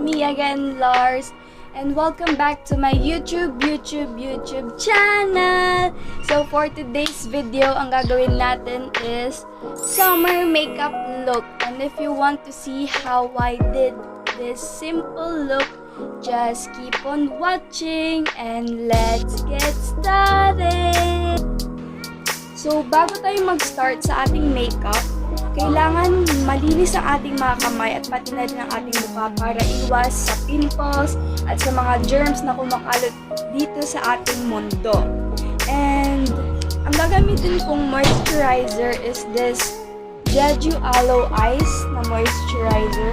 me again, Lars, and welcome back to my YouTube channel. So for today's video, ang gagawin natin is summer makeup look. And if you want to see how I did this simple look, just keep on watching and let's get started. So bago tayo mag-start sa ating makeup, kailangan malinis ang ating mga kamay at pati na rin ang ating mukha para iwas sa pimples at sa mga germs na kumakalat dito sa ating mundo. And ang gagamitin kong moisturizer is this Jeju Aloe Ice na moisturizer.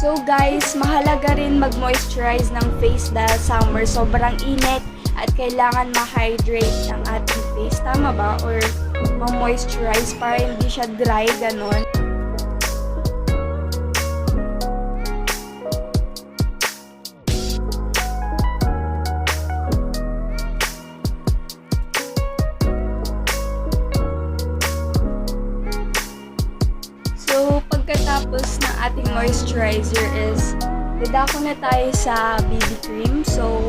So guys, mahalaga rin mag-moisturize ng face dahil summer, sobrang init at kailangan ma-hydrate ang ating face. Tama ba? Or ma-moisturize para hindi siya dry, ganon. So, pagkatapos ng ating moisturizer is dadako na tayo sa BB cream. So,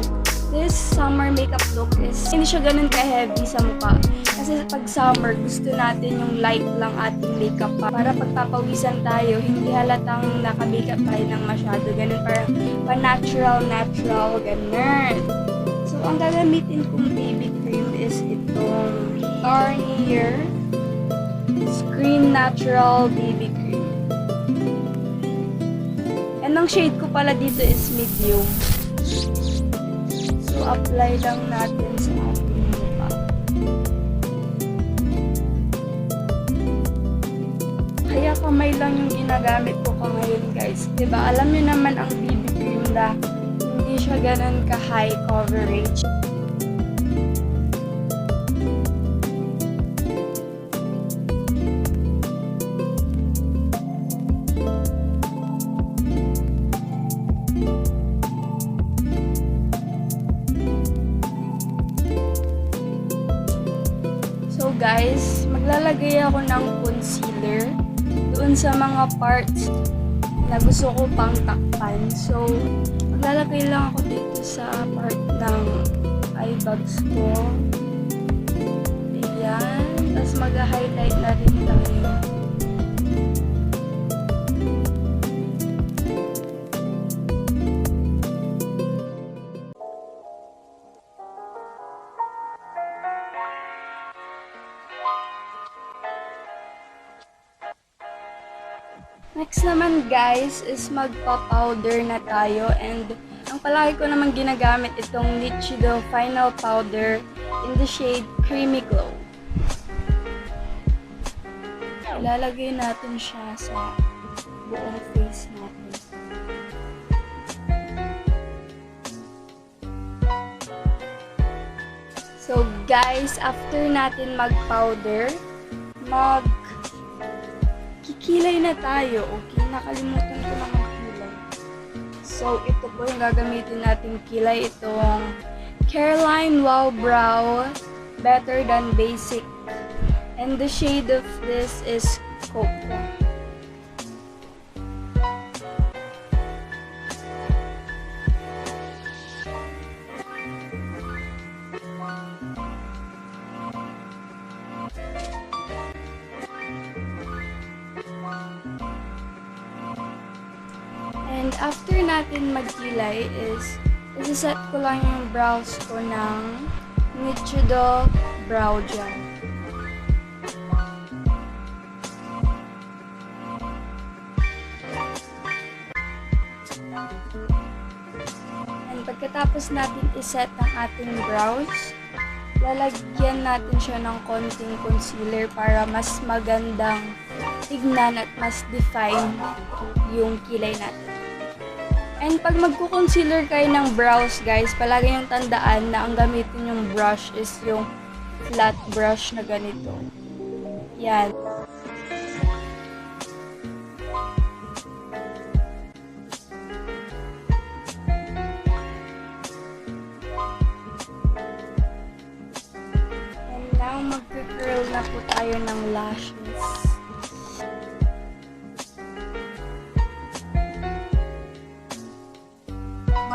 this summer makeup look is hindi siya ganun ka-heavy sa mukha. Kasi pag summer, gusto natin yung light lang ating makeup para pagpapawisan tayo, hindi halatang naka-makeup tayo ng masyado. Ganun parang pa-natural, ganun. So, ang gagamitin kong BB cream is itong Garnier Screen Natural BB Cream. And ang shade ko pala dito is medium. So, apply lang natin sa ating mukha. Kaya kamay lang yung ginagamit ko ngayon, guys. Diba? Alam niyo naman ang BB cream na hindi siya ganun ka-high coverage. So guys, maglalagay ako ng concealer doon sa mga parts na gusto ko pang takpan. So, maglalagay lang ako dito sa part ng eye bags ko. Ayan. Tapos mag-highlight na rin tayo. Next naman guys is magpa-powder na tayo, and ang palagi ko naman ginagamit itong Nichido Final Powder in the shade Creamy Glow. Ilalagay natin siya sa buong face natin. So guys, after natin mag-powder, kikilay na tayo. Okay, nakalimutan ko na mag-kilay. So, ito po yung gagamitin nating kilay. Itong Careline Wow Brow Better Than Basic. And the shade of this is Cocoa. And after natin magkilay is isa-set ko lang yung brows ko ng Nichido Brow Gel. And pagkatapos natin iset ang ating brows, lalagyan natin siya ng konting concealer para mas magandang tignan at mas define yung kilay natin. And pag magko-concealer kayo ng brows, guys, palagi yung tandaan na ang gamitin yung brush is yung flat brush na ganito. Yan. And now, mag-curl na po tayo ng lashes.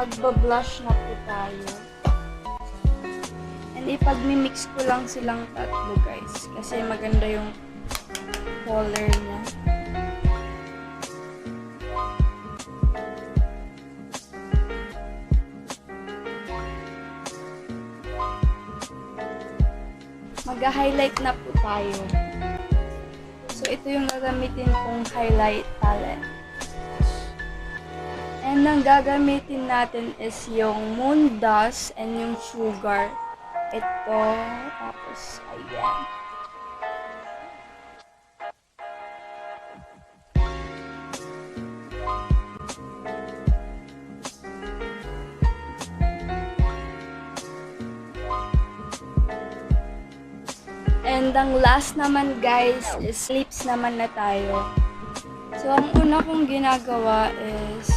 Magba-blush na po tayo. And ipag-mimix ko lang silang tatlo guys. Kasi maganda yung color niya. Mag-highlight na po tayo. So, ito yung gagamitin kong highlight palette. And ang gagamitin natin is yung Moon Dust and yung Sugar. Ito, tapos, ayan. And ang last naman guys is lips naman na tayo. So, ang una kong ginagawa is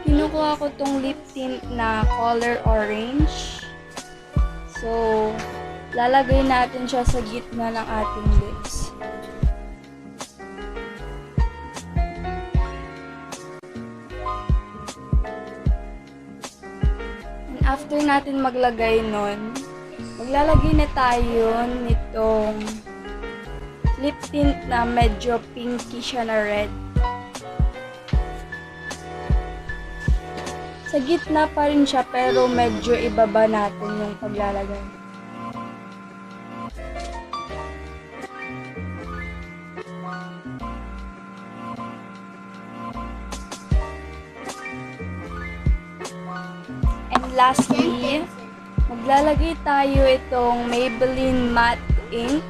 kinukuha ko tong lip tint na color orange. So, lalagay natin siya sa gitna ng ating lips. And after natin maglagay nun, maglalagay na tayo nitong lip tint na medyo pinky siya na red. Sa gitna pa rin siya pero medyo ibaba natin yung paglalagay. And lastly, maglalagay tayo itong Maybelline Matte Ink.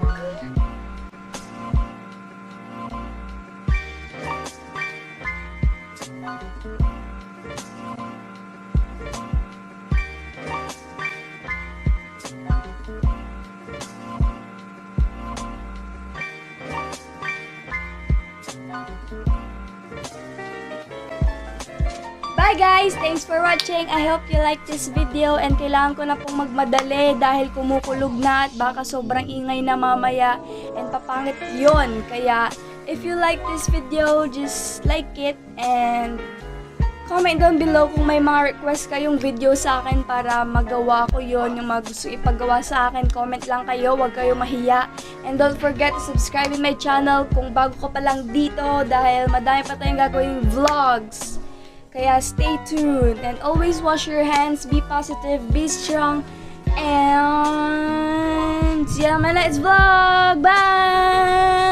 Bye guys! Thanks for watching. I hope you like this video and kailangan ko na pong magmadali dahil kumukulog na at baka sobrang ingay na mamaya and papangit yon. Kaya if you like this video, just like it and comment down below kung may mga request kayong video sa akin para magawa ko yon. Yung mga gusto ipagawa sa akin, comment lang kayo, huwag kayo mahiya. And don't forget to subscribe in my channel kung bago ka pa lang dito dahil madami pa tayong gagawing vlogs. Kaya stay tuned and always wash your hands, be positive, be strong, and see you on my next vlog. Bye!